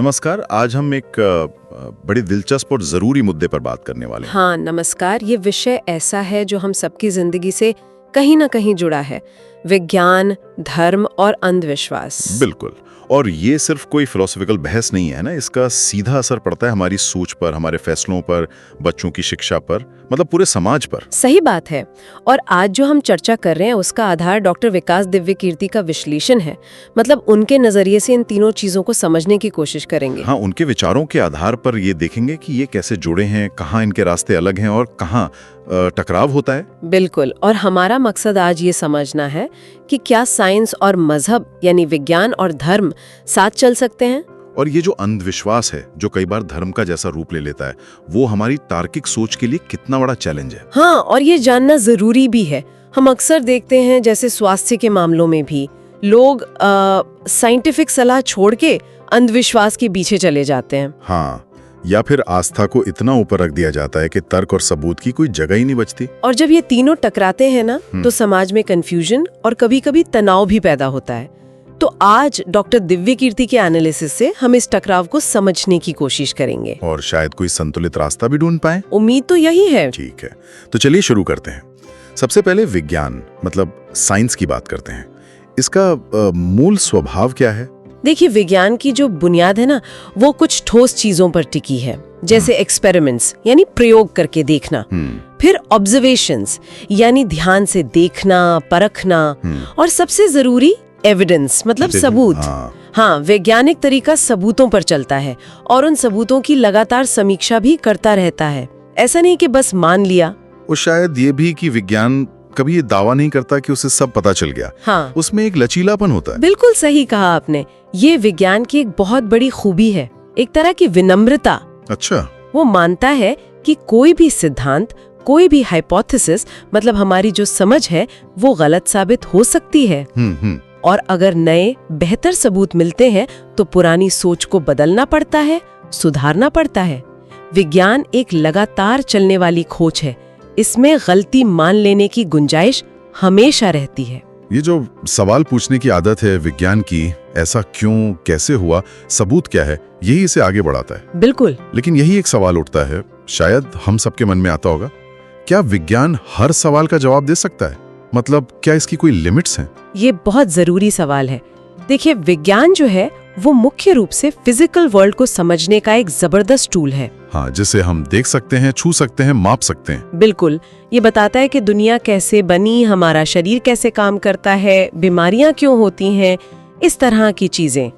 नमस्कार। आज हम एक बड़ी दिलचस्प और ज़रूरी मुद्दे पर बात करने वाले हैं। हाँ नमस्कार। ये विषय ऐसा है जो हम सबकी जिंदगी से कहीं ना कहीं जुड़ा है। विज्ञान, धर्म और अंधविश्वास। बिल्कुल। और ये सिर्फ कोई फिलोसॉफिकल बहस नहीं है ना, इसका सीधा असर पड़ता है हमारी सोच पर, हमारे फैसलों पर, बच्चों की शिक्षा पर, मतलब पूरे समाज पर। सही बात है। और आज जो हम चर्चा कर रहे हैं उसका आधार डॉक्टर विकास दिव्यकीर्ति का विश्लेषण है। मतलब उनके नजरिए से इन तीनों चीजों को समझने की कोशिश करेंगे। हाँ, उनके विचारों के आधार पर ये देखेंगे कि ये कैसे जुड़े हैं, कहाँ इनके रास्ते अलग हैं और कहाँ टकराव होता है। बिल्कुल। और हमारा मकसद आज ये समझना है कि क्या साइंस और मजहब यानी विज्ञान और धर्म साथ चल सकते हैं। और ये जो अंधविश्वास है, जो कई बार धर्म का जैसा रूप ले लेता है, वो हमारी तार्किक सोच के लिए कितना बड़ा चैलेंज है। हाँ, और ये जानना जरूरी भी है। हम अक्सर देखते हैं जैसे स्वास्थ्य के मामलों में भी लोग साइंटिफिक सलाह छोड़ के अंधविश्वास के पीछे चले जाते हैं। हाँ, या फिर आस्था को इतना ऊपर रख दिया जाता है कि तर्क और सबूत की कोई जगह ही नहीं बचती। और जब ये तीनों टकराते हैं ना, तो समाज में कंफ्यूजन और कभी-कभी तनाव भी पैदा होता है। तो आज डॉक्टर दिव्यकीर्ति के एनालिसिस से हम इस टकराव को समझने की कोशिश करेंगे और शायद कोई संतुलित रास्ता भी ढूंढ पाए। उम्मीद तो यही है। ठीक है, तो चलिए शुरू करते हैं। सबसे पहले विज्ञान मतलब साइंस की बात करते हैं। इसका मूल स्वभाव क्या है? देखिए, विज्ञान की जो बुनियाद है ना, वो कुछ ठोस चीजों पर टिकी है, जैसे एक्सपेरिमेंट्स यानी प्रयोग करके देखना, फिर ऑब्जर्वेशंस यानी ध्यान से देखना, परखना, और सबसे जरूरी एविडेंस मतलब सबूत। हाँ, वैज्ञानिक तरीका सबूतों पर चलता है और उन सबूतों की लगातार समीक्षा भी करता रहता है। ऐसा नहीं कि बस मान लिया। और शायद ये भी कि विज्ञान कभी ये दावा नहीं करता कि उसे सब पता चल गया। हाँ, उसमें एक लचीलापन होता है। बिल्कुल सही कहा आपने। ये विज्ञान की एक बहुत बड़ी खूबी है, एक तरह की विनम्रता। अच्छा। वो मानता है कि कोई भी सिद्धांत, कोई भी हाइपोथेसिस मतलब हमारी जो समझ है वो गलत साबित हो सकती है। और अगर नए बेहतर सबूत मिलते हैं तो पुरानी सोच को बदलना पड़ता है, सुधारना पड़ता है। विज्ञान एक लगातार चलने वाली खोज है। इसमें गलती मान लेने की गुंजाइश हमेशा रहती है। ये जो सवाल पूछने की आदत है विज्ञान की, ऐसा क्यों, कैसे हुआ, सबूत क्या है, यही इसे आगे बढ़ाता है। बिल्कुल। लेकिन यही एक सवाल उठता है, शायद हम सबके मन में आता होगा, क्या विज्ञान हर सवाल का जवाब दे सकता है? मतलब क्या इसकी कोई लिमिट्स हैं? ये बहुत जरूरी सवाल है। देखिए, विज्ञान जो है वो मुख्य रूप से फिजिकल वर्ल्ड को समझने का एक जबरदस्त टूल है। हाँ, जिसे हम देख सकते हैं, छू सकते हैं, माप सकते हैं। बिल्कुल। ये बताता है कि दुनिया कैसे बनी, हमारा शरीर कैसे काम करता है, बीमारियां क्यों होती हैं, इस तरह की चीजें।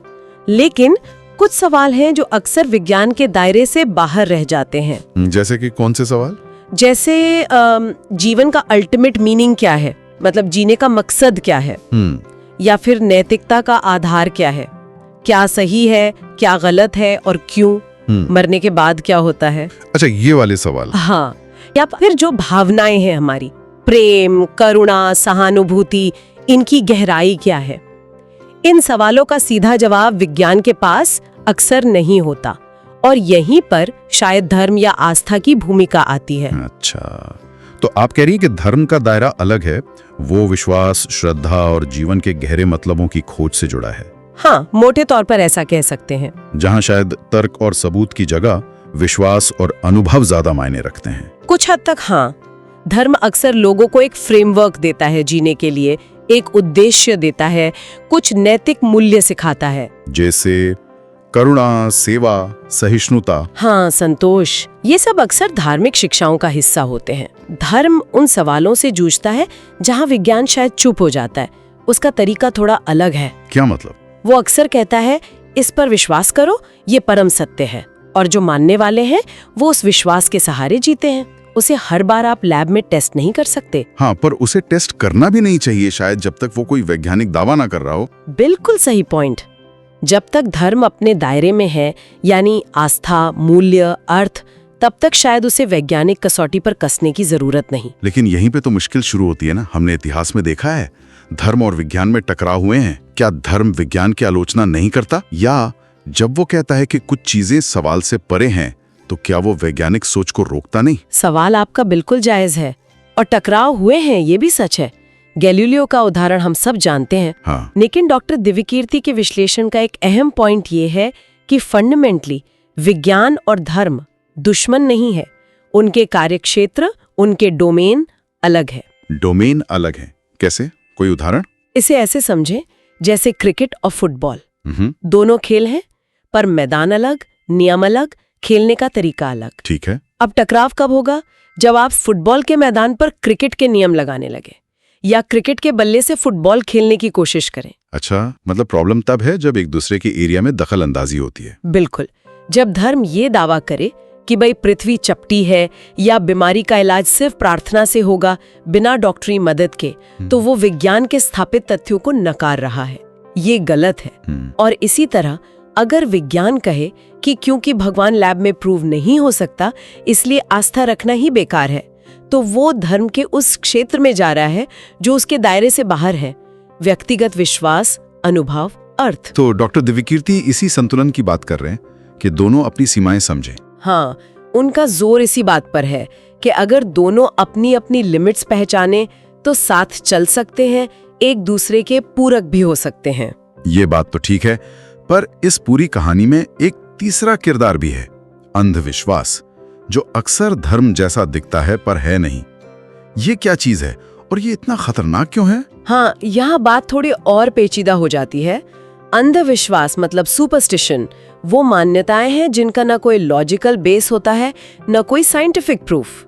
लेकिन कुछ सवाल हैं जो अक्सर विज्ञान के दायरे से बाहर रह जाते हैं। जैसे कि कौन से सवाल? जैसे जीवन का अल्टीमेट मीनिंग क्या है, मतलब जीने का मकसद क्या है, या फिर नैतिकता का आधार क्या है, क्या सही है, क्या गलत है और क्यों, मरने के बाद क्या होता है। अच्छा, ये वाले सवाल। हाँ, या फिर जो भावनाएं हैं हमारी, प्रेम, करुणा, सहानुभूति, इनकी गहराई क्या है। इन सवालों का सीधा जवाब विज्ञान के पास अक्सर नहीं होता और यहीं पर शायद धर्म या आस्था की भूमिका आती है। अच्छा, तो आप कह रही हैं कि धर्म का दायरा अलग है, वो विश्वास, श्रद्धा और जीवन के गहरे मतलबों की खोज से जुड़ा है। हाँ, मोटे तौर पर ऐसा कह सकते हैं। जहां शायद तर्क और सबूत की जगह विश्वास और अनुभव ज्यादा मायने रखते हैं। कुछ हद तक हाँ। धर्म अक्सर लोगों को एक फ्रेमवर्क देता है जीने के लिए, एक उद्देश्य देता है, कुछ नैतिक मूल्य सिखाता है, जैसे करुणा, सेवा, सहिष्णुता। हाँ, संतोष। ये सब अक्सर धार्मिक शिक्षाओं का हिस्सा होते हैं। धर्म उन सवालों से जूझता है जहाँ विज्ञान शायद चुप हो जाता है। उसका तरीका थोड़ा अलग है। क्या मतलब? वो अक्सर कहता है, इस पर विश्वास करो, ये परम सत्य है। और जो मानने वाले हैं वो उस विश्वास के सहारे जीते हैं। उसे हर बार आप लैब में टेस्ट नहीं कर सकते। हाँ, पर उसे टेस्ट करना भी नहीं चाहिए शायद, जब तक वो कोई वैज्ञानिक दावा ना कर रहा हो। बिल्कुल सही पॉइंट। जब तक धर्म अपने दायरे में है, यानी आस्था, मूल्य, अर्थ, तब तक शायद उसे वैज्ञानिक कसौटी पर कसने की जरूरत नहीं। लेकिन यहीं पे तो मुश्किल शुरू होती है ना। हमने इतिहास में देखा है, धर्म और विज्ञान में टकराव हुए हैं। क्या धर्म विज्ञान की आलोचना नहीं करता? या जब वो कहता है कि कुछ चीजें सवाल से परे हैं, तो क्या वो वैज्ञानिक सोच को रोकता नहीं? सवाल आपका बिल्कुल जायज है और टकराव हुए हैं, ये भी सच है। गैलीलियो का उदाहरण हम सब जानते हैं। हाँ। लेकिन डॉक्टर दिव्यकीर्ति के विश्लेषण का एक अहम पॉइंट ये है कि फंडामेंटली विज्ञान और धर्म दुश्मन नहीं है, उनके कार्यक्षेत्र, उनके डोमेन अलग है। डोमेन अलग है कैसे? कोई उदाहरण? इसे ऐसे समझें जैसे क्रिकेट और फुटबॉल, हम्म, दोनों खेल हैं पर मैदान अलग, नियम अलग, खेलने का तरीका अलग। ठीक है। अब टकराव कब होगा? जब आप फुटबॉल के मैदान पर क्रिकेट के नियम लगाने लगे या क्रिकेट के बल्ले से फुटबॉल खेलने की कोशिश करें। अच्छा, मतलब प्रॉब्लम तब है जब एक दूसरे के एरिया में दखल अंदाजी होती है। बिल्कुल। जब धर्म ये दावा करे कि भाई पृथ्वी चपटी है या बीमारी का इलाज सिर्फ प्रार्थना से होगा बिना डॉक्टरी मदद के, तो वो विज्ञान के स्थापित तथ्यों को नकार रहा है। ये गलत है। और इसी तरह अगर विज्ञान कहे कि क्योंकि भगवान लैब में प्रूव नहीं हो सकता इसलिए आस्था रखना ही बेकार है, तो वो धर्म के उस क्षेत्र में जा रहा है जो उसके दायरे से बाहर है, व्यक्तिगत विश्वास, अनुभव, अर्थ। तो डॉक्टर दिव्यकीर्ति इसी संतुलन की बात कर रहे हैं कि दोनों अपनी सीमाएं समझें। हाँ, उनका जोर इसी बात पर है कि अगर दोनों अपनी अपनी लिमिट्स पहचाने तो साथ चल सकते हैं, एक दूसरे के पूरक भी हो सकते हैं। ये बात तो ठीक है, पर इस पूरी कहानी में एक तीसरा किरदार भी है, अंधविश्वास, जो अक्सर धर्म जैसा दिखता है पर है नहीं। ये क्या चीज है और ये इतना खतरनाक क्यों है? हाँ, यहाँ बात थोड़ी और पेचीदा हो जाती है। अंधविश्वास मतलब सुपरस्टिशन वो मान्यताएं हैं जिनका न कोई लॉजिकल बेस होता है, न कोई साइंटिफिक प्रूफ,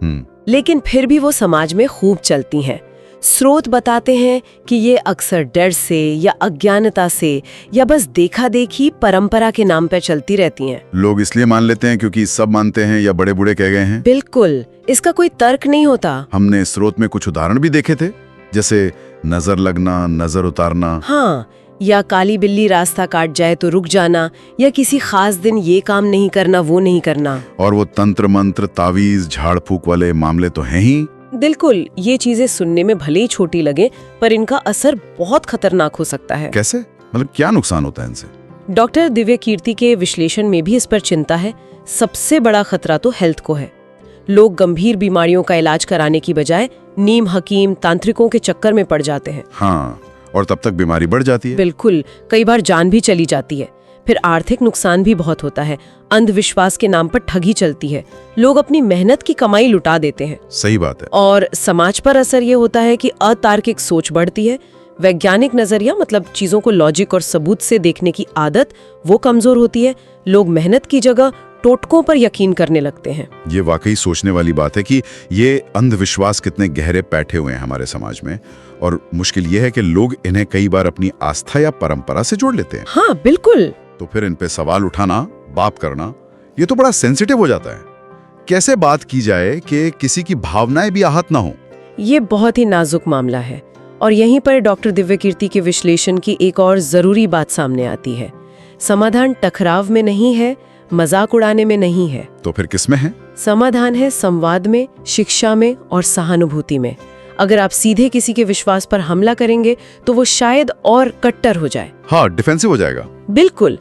लेकिन फिर भी वो समाज में खूब चलती हैं। स्रोत बताते हैं कि ये अक्सर डर से या अज्ञानता से या बस देखा देखी परंपरा के नाम पर चलती रहती हैं। लोग इसलिए मान लेते हैं क्योंकि सब मानते हैं या बड़े बूढ़े कह गए हैं। बिल्कुल, इसका कोई तर्क नहीं होता। हमने स्रोत में कुछ उदाहरण भी देखे थे, जैसे नजर लगना, नजर उतारना। हाँ, या काली बिल्ली रास्ता काट जाए तो रुक जाना, या किसी खास दिन ये काम नहीं करना, वो नहीं करना। और वो तंत्र मंत्र, तावीज, झाड़ फूक वाले मामले तो हैं ही। बिल्कुल, ये चीजें सुनने में भले ही छोटी लगे पर इनका असर बहुत खतरनाक हो सकता है। कैसे? मतलब क्या नुकसान होता है इनसे? डॉक्टर दिव्यकीर्ति के विश्लेषण में भी इस पर चिंता है। सबसे बड़ा खतरा तो हेल्थ को है। लोग गंभीर बीमारियों का इलाज कराने की बजाय नीम हकीम, तांत्रिकों के चक्कर में पड़ जाते हैं। हाँ, और तब तक बीमारी बढ़ जाती है। बिल्कुल, कई बार जान भी चली जाती है। फिर आर्थिक नुकसान भी बहुत होता है। अंधविश्वास के नाम पर ठगी चलती है, लोग अपनी मेहनत की कमाई लुटा देते हैं। सही बात है। और समाज पर असर ये होता है कि अतार्किक सोच बढ़ती है, वैज्ञानिक नजरिया मतलब चीजों को लॉजिक और सबूत से देखने की आदत वो कमजोर होती है। लोग मेहनत की जगह टोटकों पर यकीन करने लगते हैं। ये वाकई सोचने वाली बात है कि ये अंधविश्वास कितने गहरे बैठे हुए हैं हमारे समाज में, और मुश्किल ये है कि लोग इन्हें कई बार अपनी आस्था या परंपरा से जोड़ लेते हैं। हाँ बिल्कुल। तो फिर इन पे सवाल उठाना, बात करना, ये तो बड़ा सेंसिटिव हो जाता है। कैसे बात की जाए कि किसी की भावनाएं भी आहत ना हो? ये बहुत ही नाजुक मामला है, और यहीं पर डॉक्टर दिव्यकीर्ति के विश्लेषण की एक और जरूरी बात सामने आती है। समाधान टकराव में नहीं है, मजाक उड़ाने में नहीं है। तो फिर किस में है? समाधान है संवाद में, शिक्षा में और सहानुभूति में। अगर आप सीधे किसी के विश्वास पर हमला करेंगे तो वो शायद और कट्टर हो जाए। हाँ, डिफेंसिव हो जाएगा। बिल्कुल।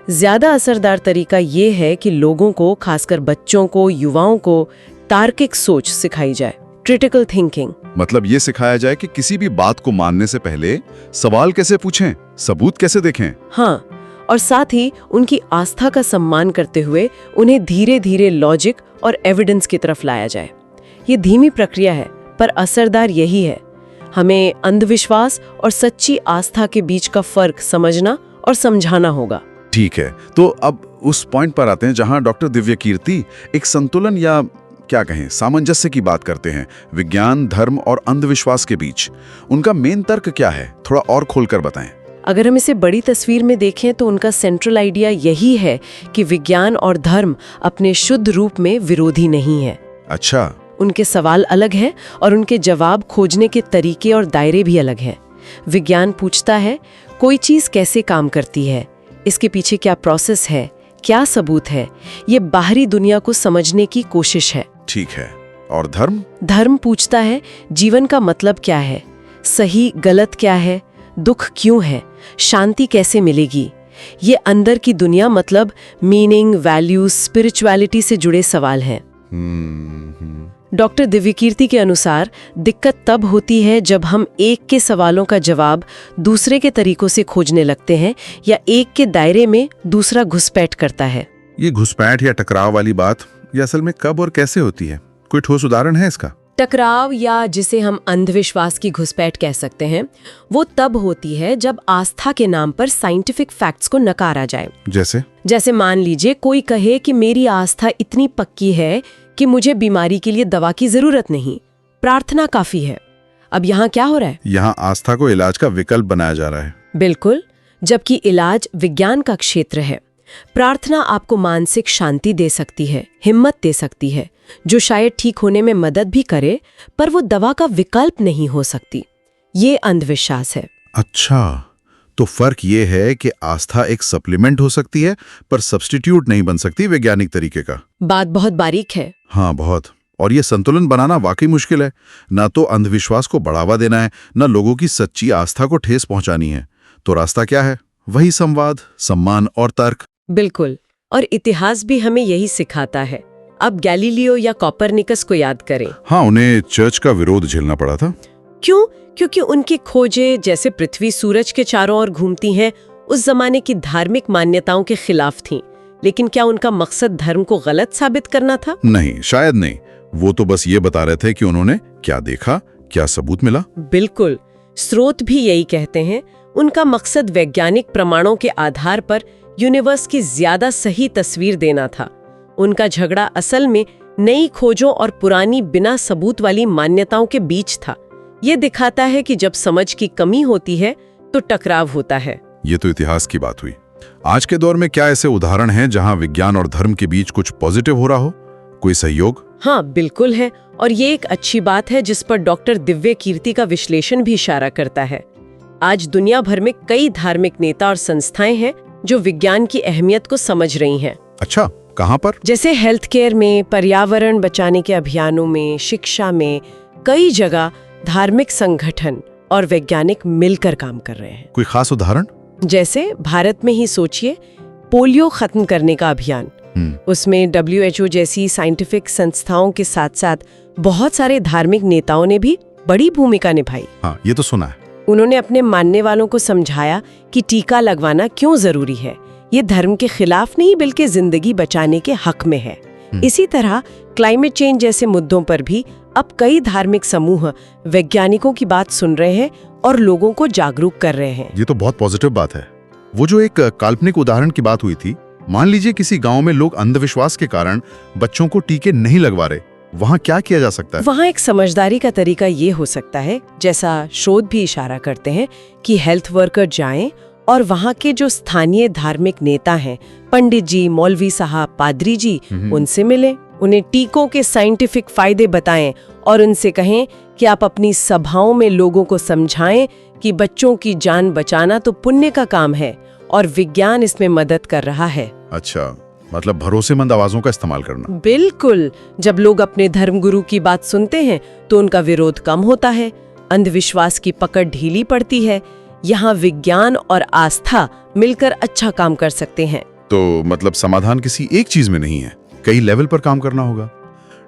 ज्यादा असरदार तरीका ये है कि लोगों को, खासकर बच्चों को, युवाओं को तार्किक सोच सिखाई जाए, क्रिटिकल थिंकिंग। मतलब ये सिखाया जाए कि किसी भी बात को मानने से पहले सवाल कैसे पूछें, सबूत कैसे देखें। हाँ, और साथ ही उनकी आस्था का सम्मान करते हुए उन्हें धीरे धीरे लॉजिक और एविडेंस की तरफ लाया जाए। ये धीमी प्रक्रिया है पर असरदार यही है। हमें अंधविश्वास और सच्ची आस्था के बीच का फर्क समझना और समझाना होगा। ठीक है, तो अब उस पॉइंट पर आते हैं जहां डॉक्टर दिव्यकीर्ति एक संतुलन या क्या कहें, सामंजस्य की बात करते हैं विज्ञान, धर्म और अंधविश्वास के बीच। उनका मेन तर्क क्या है, थोड़ा और खोलकर बताएं। अगर हम इसे बड़ी तस्वीर में देखें तो उनका सेंट्रल आइडिया यही है कि विज्ञान और धर्म अपने शुद्ध रूप में विरोधी नहीं है। अच्छा। उनके सवाल अलग हैं और उनके जवाब खोजने के तरीके और दायरे भी अलग हैं। विज्ञान पूछता है कोई चीज कैसे काम करती है, इसके पीछे क्या प्रोसेस है, क्या सबूत है। ये बाहरी दुनिया को समझने की कोशिश है। ठीक है। और धर्म? धर्म पूछता है जीवन का मतलब क्या है, सही गलत क्या है, दुख क्यों है, शांति कैसे मिलेगी। ये अंदर की दुनिया मतलब मीनिंग, वैल्यूज, स्पिरिचुअलिटी से जुड़े सवाल हैं। डॉक्टर दिव्यकीर्ति के अनुसार दिक्कत तब होती है जब हम एक के सवालों का जवाब दूसरे के तरीकों से खोजने लगते हैं या एक के दायरे में दूसरा घुसपैठ करता है। ये घुसपैठ या टकराव वाली बात ये असल में कब और कैसे होती है? कोई ठोस उदाहरण है इसका? टकराव या जिसे हम अंधविश्वास की घुसपैठ कह सकते हैं, वो तब होती है जब आस्था के नाम पर साइंटिफिक फैक्ट्स को नकारा जाए। जैसे मान लीजिए कोई कहे कि मेरी आस्था इतनी पक्की है कि मुझे बीमारी के लिए दवा की जरूरत नहीं, प्रार्थना काफी है। अब यहाँ क्या हो रहा है? यहाँ आस्था को इलाज का विकल्प बनाया जा रहा है। बिल्कुल, जबकि इलाज विज्ञान का क्षेत्र है। प्रार्थना आपको मानसिक शांति दे सकती है, हिम्मत दे सकती है, जो शायद ठीक होने में मदद भी करे, पर वो दवा का विकल्प नहीं हो सकती। ये अंधविश्वास है। अच्छा, तो फर्क ये है कि आस्था एक सप्लीमेंट हो सकती है पर सब्स्टिट्यूट नहीं बन सकती वैज्ञानिक तरीके का। बात बहुत बारीक है। हाँ, बहुत। और ये संतुलन बनाना वाकई मुश्किल है। ना तो अंधविश्वास को बढ़ावा देना है, ना लोगों की सच्ची आस्था को ठेस पहुंचानी है। तो रास्ता क्या है? वही संवाद, सम्मान और तर्क। बिल्कुल, और इतिहास भी हमें यही सिखाता है। अब गैलीलियो या कोपरनिकस को याद करें। हाँ, उन्हें चर्च का विरोध झेलना पड़ा था। क्यों? क्योंकि उनकी खोजें, जैसे पृथ्वी सूरज के चारों ओर घूमती है, उस जमाने की धार्मिक मान्यताओं के खिलाफ थीं। लेकिन क्या उनका मकसद धर्म को गलत साबित करना था? नहीं, शायद नहीं। वो तो बस ये बता रहे थे कि उन्होंने क्या देखा, क्या सबूत मिला। बिल्कुल, स्रोत भी यही कहते हैं। उनका मकसद वैज्ञानिक प्रमाणों के आधार पर यूनिवर्स की ज्यादा सही तस्वीर देना था। उनका झगड़ा असल में नई खोजों और पुरानी बिना सबूत वाली मान्यताओं के बीच था। ये दिखाता है कि जब समझ की कमी होती है तो टकराव होता है। ये तो इतिहास की बात हुई। आज के दौर में क्या ऐसे उदाहरण हैं जहां विज्ञान और धर्म के बीच कुछ पॉजिटिव हो रहा हो? कोई सहयोग? हाँ, बिल्कुल है। और ये एक अच्छी बात है जिस पर डॉक्टर दिव्यकीर्ति का विश्लेषण भी इशारा करता है। आज दुनिया भर में कई धार्मिक नेता और संस्थाएं हैं जो विज्ञान की अहमियत को समझ रही हैं। अच्छा, कहाँ पर? जैसे हेल्थ केयर में, पर्यावरण बचाने के अभियानों में, शिक्षा में, कई जगह धार्मिक संगठन और वैज्ञानिक मिलकर काम कर रहे हैं। कोई खास उदाहरण? जैसे भारत में ही सोचिए, पोलियो खत्म करने का अभियान। उसमें WHO जैसी साइंटिफिक संस्थाओं के साथ साथ बहुत सारे धार्मिक नेताओं ने भी बड़ी भूमिका निभाई। हाँ, ये तो सुना है। उन्होंने अपने मानने वालों को समझाया कि टीका लगवाना क्यों जरूरी है। ये धर्म के खिलाफ नहीं, बल्कि जिंदगी बचाने के हक में है। इसी तरह क्लाइमेट चेंज जैसे मुद्दों पर भी अब कई धार्मिक समूह वैज्ञानिकों की बात सुन रहे हैं और लोगों को जागरूक कर रहे हैं। ये तो बहुत पॉजिटिव बात है। वो जो एक काल्पनिक उदाहरण की बात हुई थी, मान लीजिए किसी गांव में लोग अंधविश्वास के कारण बच्चों को टीके नहीं लगवा रहे, वहाँ क्या किया जा सकता है? वहाँ एक समझदारी का तरीका ये हो सकता है, जैसा शोध भी इशारा करते हैं, कि हेल्थ वर्कर जाएं और वहाँ के जो स्थानीय धार्मिक नेता हैं, पंडित जी, मौलवी साहब, पादरी जी, उनसे मिलें, उन्हें टीकों के साइंटिफिक फायदे बताएं और उनसे कहें कि आप अपनी सभाओं में लोगों को समझाएं कि बच्चों की जान बचाना तो पुण्य का काम है और विज्ञान इसमें मदद कर रहा है। अच्छा, मतलब भरोसेमंद आवाजों का इस्तेमाल करना। बिल्कुल, जब लोग अपने धर्मगुरु की बात सुनते हैं तो उनका विरोध कम होता है, अंधविश्वास की पकड़ ढीली पड़ती है। यहाँ विज्ञान और आस्था मिलकर अच्छा काम कर सकते हैं। तो मतलब समाधान किसी एक चीज में नहीं है, कई लेवल पर काम करना होगा।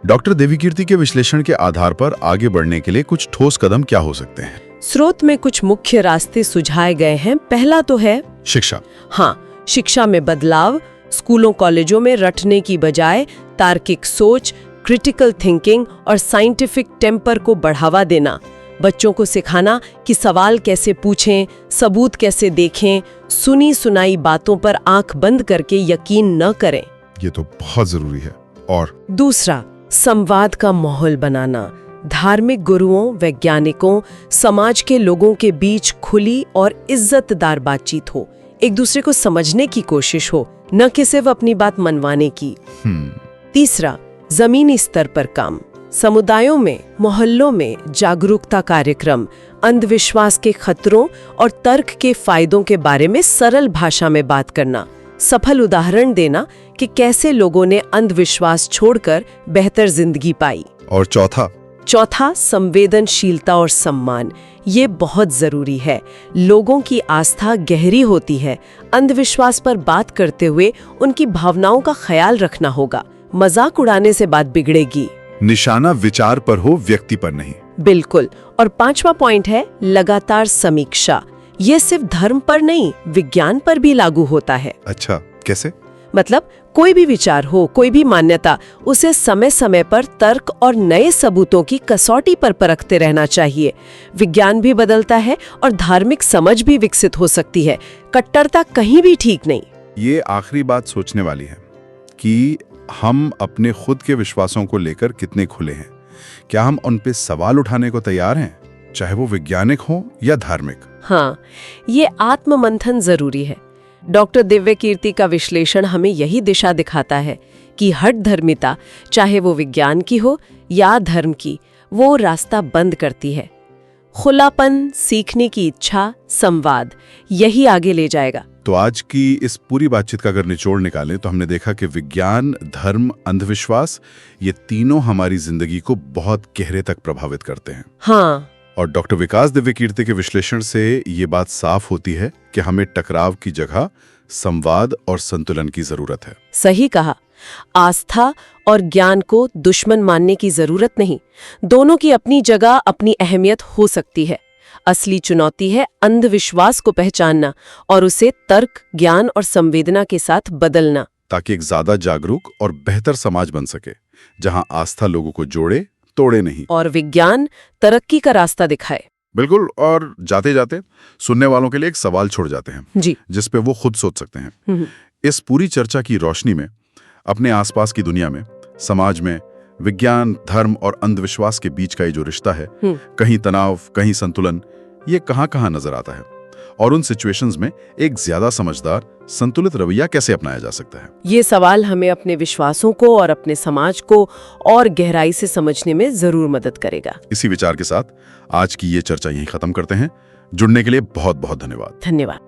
डॉक्टर दिव्यकीर्ति के विश्लेषण के आधार पर आगे बढ़ने के लिए कुछ ठोस कदम क्या हो सकते हैं? स्रोत में कुछ मुख्य रास्ते सुझाए गए हैं। पहला तो है शिक्षा। हाँ, शिक्षा में बदलाव। स्कूलों कॉलेजों में रटने की बजाय तार्किक सोच, क्रिटिकल थिंकिंग और साइंटिफिक टेम्पर को बढ़ावा देना। बच्चों को सिखाना कि सवाल कैसे पूछें, सबूत कैसे देखें, सुनी सुनाई बातों पर आंख बंद करके यकीन न करें। ये तो बहुत जरूरी है। और दूसरा, संवाद का माहौल बनाना। धार्मिक गुरुओं, वैज्ञानिकों, समाज के लोगों के बीच खुली और इज्जतदार बातचीत हो, एक दूसरे को समझने की कोशिश हो, न कि सिर्फ अपनी बात मनवाने की। तीसरा, जमीनी स्तर पर काम। समुदायों में, मोहल्लों में जागरूकता कार्यक्रम, अंधविश्वास के खतरों और तर्क के फायदों के बारे में सरल भाषा में बात करना, सफल उदाहरण देना कि कैसे लोगों ने अंधविश्वास छोड़कर बेहतर जिंदगी पाई। और चौथा, संवेदनशीलता और सम्मान। ये बहुत जरूरी है। लोगों की आस्था गहरी होती है। अंधविश्वास पर बात करते हुए उनकी भावनाओं का ख्याल रखना होगा, मजाक उड़ाने से बात बिगड़ेगी। निशाना विचार पर हो, व्यक्ति पर नहीं। बिल्कुल। और 5वां पॉइंट है लगातार समीक्षा। ये सिर्फ धर्म पर नहीं, विज्ञान पर भी लागू होता है। अच्छा, कैसे? मतलब कोई भी विचार हो, कोई भी मान्यता, उसे समय समय पर तर्क और नए सबूतों की कसौटी पर परखते रहना चाहिए। विज्ञान भी बदलता है और धार्मिक समझ भी विकसित हो सकती है। कट्टरता कहीं भी ठीक नहीं। ये आखिरी बात सोचने वाली है कि हम अपने खुद के विश्वासों को लेकर कितने खुले हैं। क्या हम उन पे सवाल उठाने को तैयार हैं, चाहे वो वैज्ञानिक हो या धार्मिक? हाँ, ये आत्ममंथन जरूरी है। डॉक्टर दिव्य कीर्ति का विश्लेषण हमें यही दिशा दिखाता है कि हठ धर्मिता, चाहे वो विज्ञान की हो या धर्म की, वो रास्ता बंद करती है। खुलापन, सीखने की इच्छा, संवाद, यही आगे ले जाएगा। तो आज की इस पूरी बातचीत का अगर निचोड़ निकालें तो हमने देखा कि विज्ञान, धर्म, अंधविश्वास, ये तीनों हमारी जिंदगी को बहुत गहरे तक प्रभावित करते हैं। हाँ, और डॉक्टर विकास दिव्य कीर्ति के विश्लेषण से ये बात साफ होती है कि हमें टकराव की जगह संवाद और संतुलन की जरूरत है। सही कहा। आस्था और ज्ञान को दुश्मन मानने की जरूरत नहीं। दोनों की अपनी जगह, अपनी अहमियत हो सकती है। असली चुनौती है अंधविश्वास को पहचानना और उसे तर्क, ज्ञान और संवेदना के साथ बदलना, ताकि एक ज्यादा जागरूक और बेहतर समाज बन सके, जहां आस्था लोगों को जोड़े, तोड़े नहीं। और विज्ञान तरक्की का रास्ता दिखाए। बिल्कुल। और जाते जाते सुनने वालों के लिए एक सवाल छोड़ जाते हैं जी। जिस पे वो खुद सोच सकते हैं। इस पूरी चर्चा की रोशनी में अपने आसपास की दुनिया में, समाज में, विज्ञान, धर्म और अंधविश्वास के बीच का ये जो रिश्ता है, कहीं तनाव, कहीं संतुलन, ये कहां नजर आता है? और उन सिचुएशंस में एक ज्यादा समझदार, संतुलित रवैया कैसे अपनाया जा सकता है? ये सवाल हमें अपने विश्वासों को और अपने समाज को और गहराई से समझने में जरूर मदद करेगा। इसी विचार के साथ आज की ये चर्चा यहीं खत्म करते हैं। जुड़ने के लिए बहुत बहुत धन्यवाद। धन्यवाद।